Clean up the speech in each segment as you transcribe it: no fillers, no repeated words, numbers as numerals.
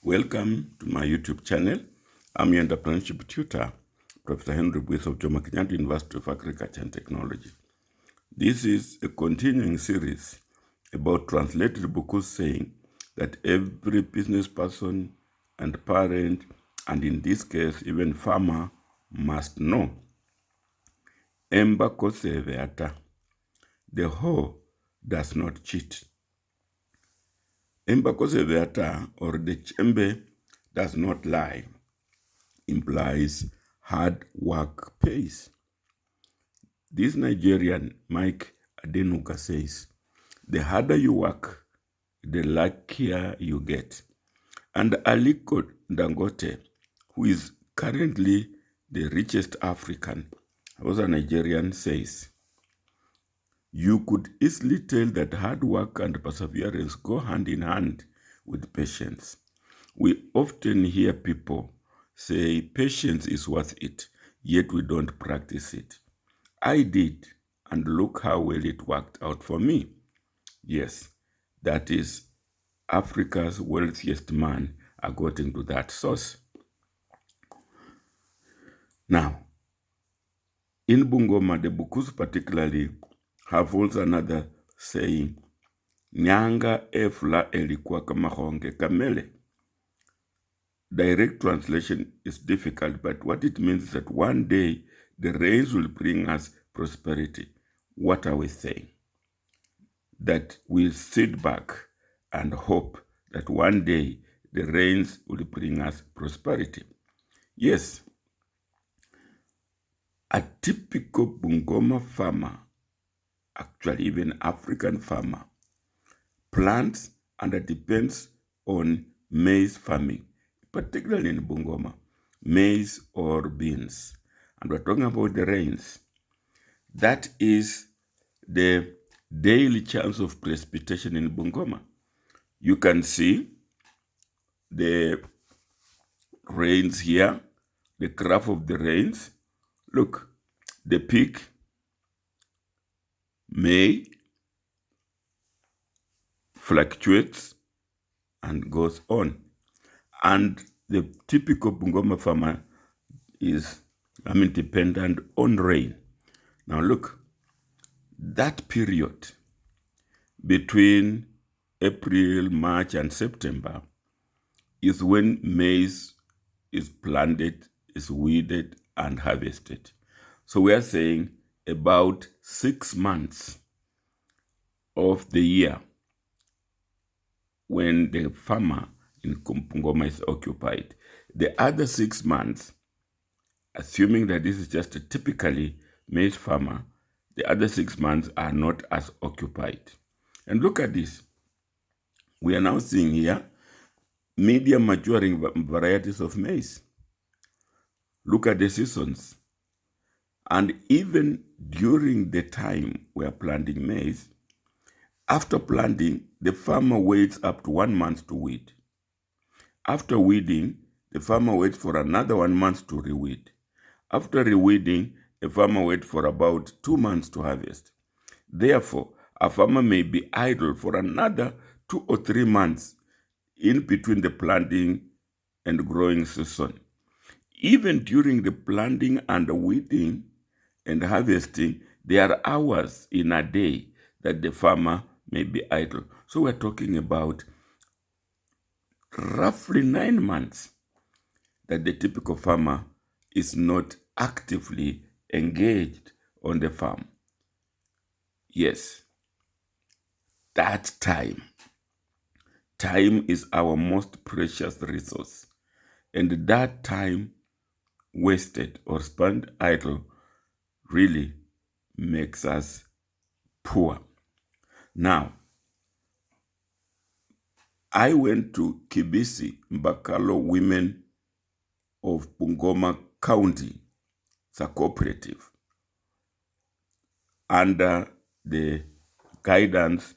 Welcome to my YouTube channel. I'm your entrepreneurship tutor, Professor Henry Buis of Jomo Kenyatta University of Agriculture and Technology. This is a continuing series about translated bukus saying that every business person and parent, and in this case even farmer, must know. Emba koseveata. The hoe does not cheat. Emba koseveata, or the chembe does not lie, implies hard work pays. This Nigerian, Mike Adenuga, says, the harder you work, the luckier you get. And Aliko Dangote, who is currently the richest African, also Nigerian, says, you could easily tell that hard work and perseverance go hand in hand with patience. We often hear people say patience is worth it, yet we don't practice it. I did, and look how well it worked out for me. Yes, that is Africa's wealthiest man, according to that source. Now, in Bungoma, the Bukus particularly have also another saying, Nyanga efla elikuwa kama honge kamele. Direct translation is difficult, but what it means is that one day the rains will bring us prosperity. What are we saying? That we'll sit back and hope that one day the rains will bring us prosperity. Yes, a typical Bungoma farmer, actually even African farmer, plants and depends on maize farming, particularly in Bungoma, maize or beans. And we're talking about the rains. That is the daily chance of precipitation in Bungoma. You can see the rains here, the graph of the rains. Look, the peak, May, fluctuates and goes on. And the typical Bungoma farmer is, dependent on rain. Now look, that period between April, March, and September is when maize is planted, is weeded, and harvested. So we are saying about 6 months of the year when the farmer in Bungoma is occupied. The other 6 months, assuming that this is just a typically maize farmer, the other 6 months are not as occupied. And look at this. We are now seeing here medium maturing varieties of maize. Look at the seasons. And even during the time we are planting maize, after planting, the farmer waits up to 1 month to weed. After weeding, the farmer waits for another 1 month to reweed. After reweeding, the farmer waits for about 2 months to harvest. Therefore, a farmer may be idle for another 2 or 3 months in between the planting and growing season. Even during the planting and the weeding and harvesting, there are hours in a day that the farmer may be idle. So we're talking about roughly 9 months that the typical farmer is not actively engaged on the farm. Yes, that time is our most precious resource. And that time wasted or spent idle really makes us poor. Now, I went to Kibisi, Mbakalo Women of Bungoma County. It's a cooperative under the guidance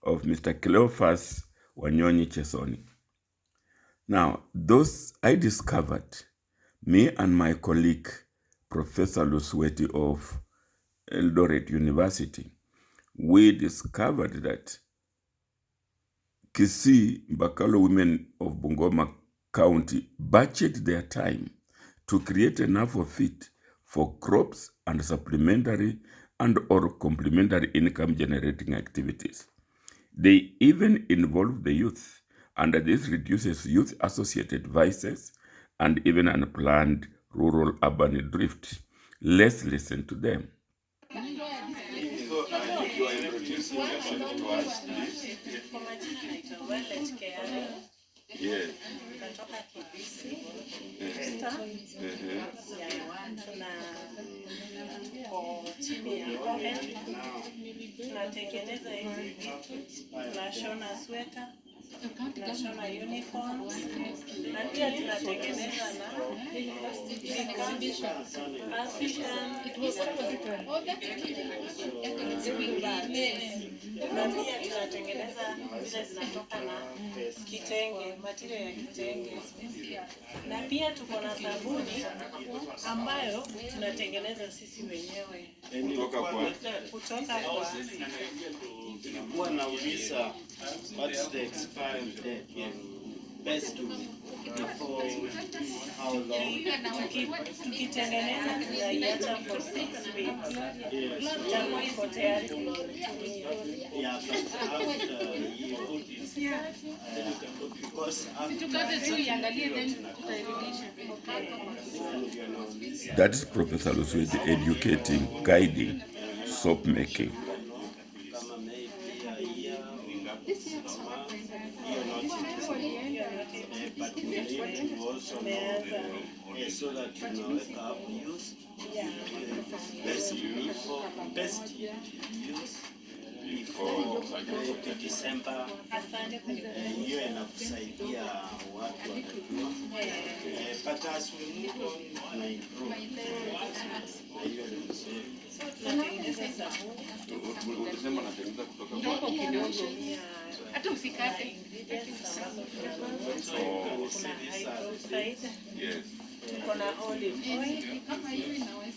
of Mr. Cleophas Wanyonyi Chesoni. Now, I discovered, me and my colleague, Professor Lusweti of Eldoret University, we discovered that Kisii Mbakalo Women of Bungoma county budget their time to create enough of it for crops and supplementary and or complementary income generating activities. They even involve the youth, and this reduces youth-associated vices and even unplanned rural-urban drift. Let's listen to them. So, if you are introducing yourself to us, please. Yes. Natoka Kibisi. Tuko chini ya Oren. Tunatengeneza hizi vitu. Tunashona sweta. Tunashona uniforms. Na pia tunatengeneza na na pia tunatengeneza zile zinatoka na kitenge, material ya kitenge. Na pia tuko na sabuni ambayo tunatengeneza sisi wenyewe. Kutoka kwa Kuwa na uliza, what's the expiry date? Best before how long? Tukitengeneza tunaiacha for 6 weeks. Itakuwa iko tayari kutumia. Yeah, but after because That is Professor Luswedi educating, guiding, soap making. so that tunaweka hapo use best use before December. Hiyo inakusaidia watu watajua. But as we move on, na improve. Hiyo ni mzuri. Tunatengeneza sabuni. Ulisema natengeneza kutoka kwa Kidogo. Hata usikate. Yes. Tuko na olive oil,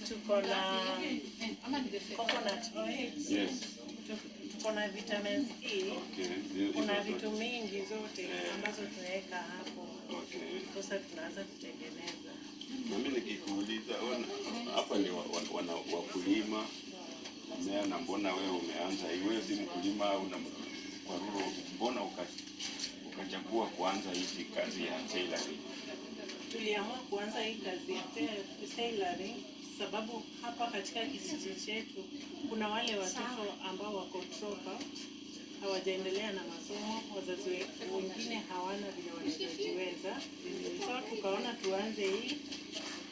tuko na coconut oil, Yes. tuko na vitamins E. Okay. Kuna vitu mingi zote ambazo tunaweka hapo. Okay. Sasa tunaanza kutengeneza. Na mimi nikikuuliza hapa ni wakulima mmea, na mbona wewe umeanza? Wewe si mkulima au kwa rural, mbona ukachagua kuanza hii kazi ya tailoring? Tuliamua kuanza hii kazi ya tailoring sababu hapa katika kijiji chetu kuna wale watoto ambao wako dropout, hawajaendelea na masomo, wazazi wengine hawana vile wanajiweza. So tukaona tuanze hii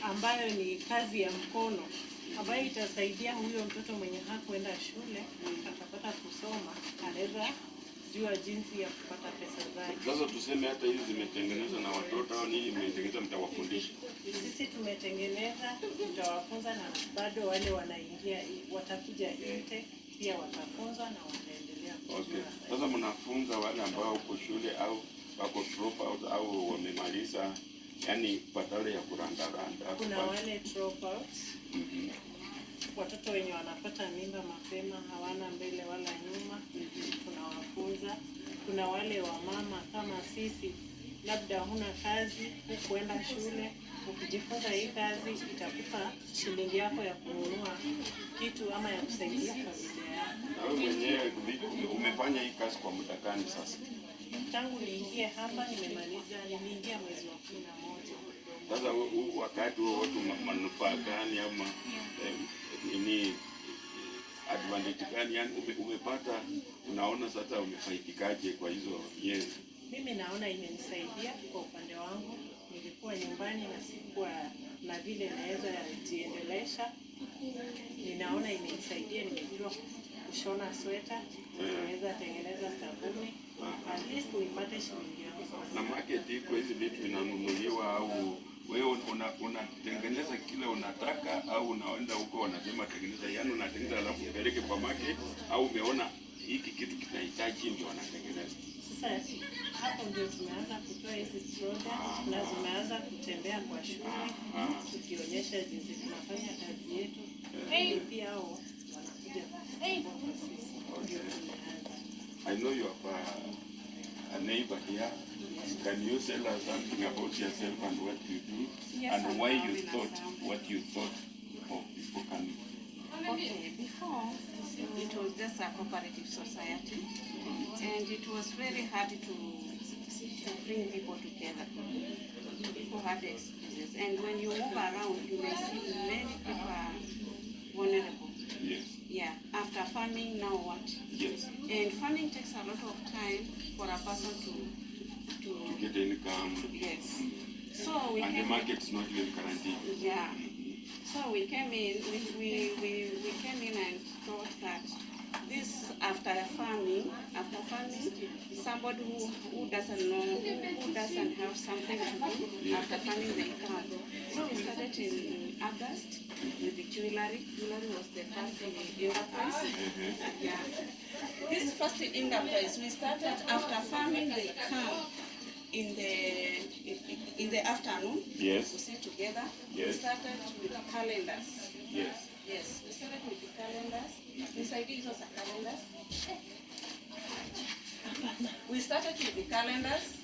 ambayo ni kazi ya mkono ambayo itasaidia huyo mtoto mwenye hakuenda shule akapata kusoma, anaweza jua jinsi ya kupata pesa zake. Sasa tuseme hata hizi zimetengenezwa na watoto au nini mmetengeneza, mtawafundisha? Sisi tumetengeneza, tutawafunza, na bado wale wanaingia watakuja intake pia watafunzwa na wataendelea. Okay. Sasa mnafunza wale ambao uko shule au wako dropout au wamemaliza, yani badala ya kurandaranda. Kuna wale dropouts. Watoto wenye wanapata mimba mapema, hawana mbele wala nyuma, tunawafunza. Kuna wale wa mama kama sisi, labda huna kazi, hukuenda shule, ukijifunza hii kazi itakupa shilingi yako ya kununua kitu ama ya kusaidia familia yako. Na wewe mwenyewe umefanya hii kazi kwa muda gani sasa? Tangu niingie hapa nimemaliza, niliingia mwezi wa 11. Sasa wakati huo watu manufaa gani ama ni advantage gani yani umepata, unaona sasa umefaidikaje kwa hizo miezi? Mimi naona imenisaidia kwa upande wangu. Nilikuwa nyumbani na sikuwa na vile naweza jiendelesha. Ninaona imenisaidia, nimejua kushona sweta, naweza tengeneza sabuni, at least nipate shilingi yangu. Na market iko hizi vitu vinanunuliwa au wewe unatengeneza kile unataka au unaenda huko wanasema tengeneza, yani unatengeneza alafu upeleke kwa market au umeona hiki kitu kinahitaji ndio wanatengeneza? Sasa hapo ndio tumeanza kutoa hizi products na tumeanza kutembea kwa shule tukionyesha jinsi tunafanya kazi yetu. Pia hao wanakuja kwa sisi. I know you are a neighbor here. Can you tell us something about yourself and what you do? Yes, and I'm why you Marina thought Sam. what you thought of people can. Okay, before it was just a cooperative society, and it was very hard to bring people together. People had excuses, and when you move around, you may see many people are vulnerable. Yes. Yeah, after farming, now what? Yes. And farming takes a lot of time for a person to Get income. yes. So we And the came. market's not even guaranteed. Yeah. So we came in. We came in and thought that this after farming, somebody who doesn't know, who doesn't have something to do after farming they come. So we started in August with the jewelry. Jewelry was the first enterprise. Yeah. This first enterprise we started after farming they come in the afternoon. Yes. We sit together. Yes. We started with the calendars. Yes. Yes, we started with the calendars. This idea was a calendars. We started with the calendars.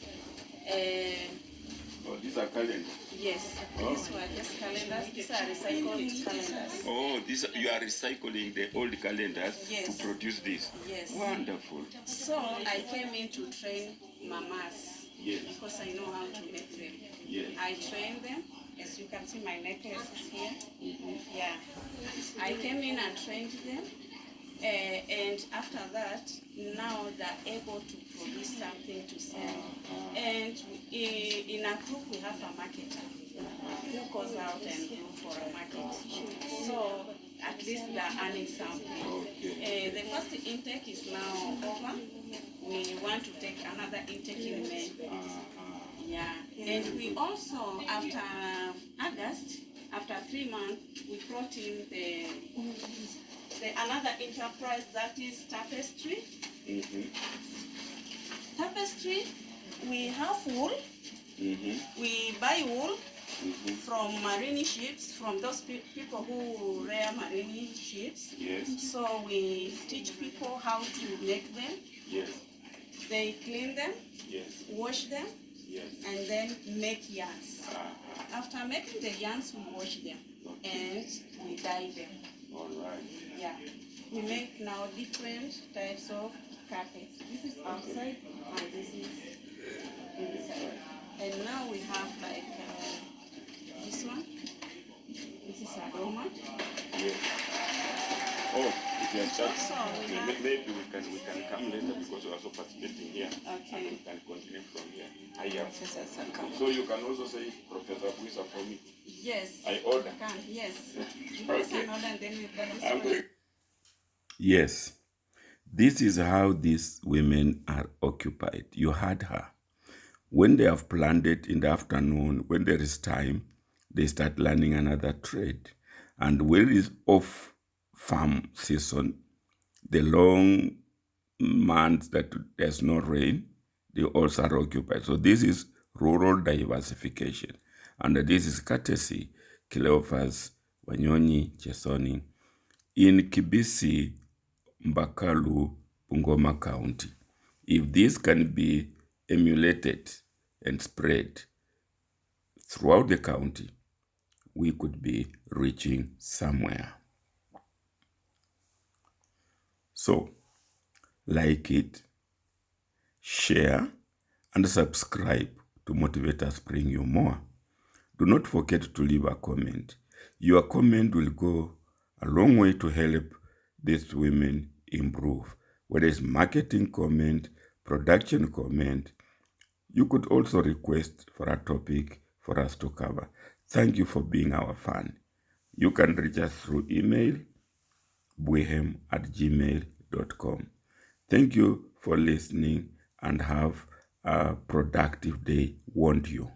Oh, these are calendars. Yes, Oh. these were just calendars. These are recycled calendars. Oh, you are recycling the old calendars Yes. to produce this. Yes. Wonderful. So I came in to train mamas. Yes. Because I know how to make them. Yes. I trained them. As you can see, my necklace is here. Yeah. I came in and trained them. And after that, now they're able to produce something to sell. And in a group, we have a marketer who goes out and look for a market. So at least they're earning something. The first intake is now over. We want to take another intake in May. Yeah. And we also, after August, after 3 months, we brought in the another enterprise that is tapestry. Tapestry, we have wool. We buy wool from marine ships, from those people who rear marine ships. Yes. So we teach people how to make them. Yes. They clean them, Yes. wash them, Yes. and then make yarns. After making the yarns, we wash them and we dye them. All right. Yeah. We make now different types of carpets. This is outside and this is inside. And now we have like this one. This is a doormat. Yes. Oh, if you are start, So we have, maybe we can come later because we are also participating here. okay. We can continue from here. I have. Professor Saka. So you can also say Professor Buisa for me. Yes. I order. You can, yes. You place an order and then we produce I'm one. going. Yes, this is how these women are occupied. You heard her. When they have planned it in the afternoon, when there is time, they start learning another trade. And when it is off farm season, the long months that there's no rain, they also are occupied. So this is rural diversification. And this is courtesy Cleophas Wanyonyi Chesoni in Kibisi, Mbakalu, Bungoma County. If this can be emulated and spread throughout the county, we could be reaching somewhere. So, like it, share, and subscribe to motivate us bring you more. Do not forget to leave a comment. Your comment will go a long way to help these women improve. Whether it's marketing comment, production comment, you could also request for a topic for us to cover. Thank you for being our fan. You can reach us through email, buehem@gmail.com. Thank you for listening and have a productive day. Want you.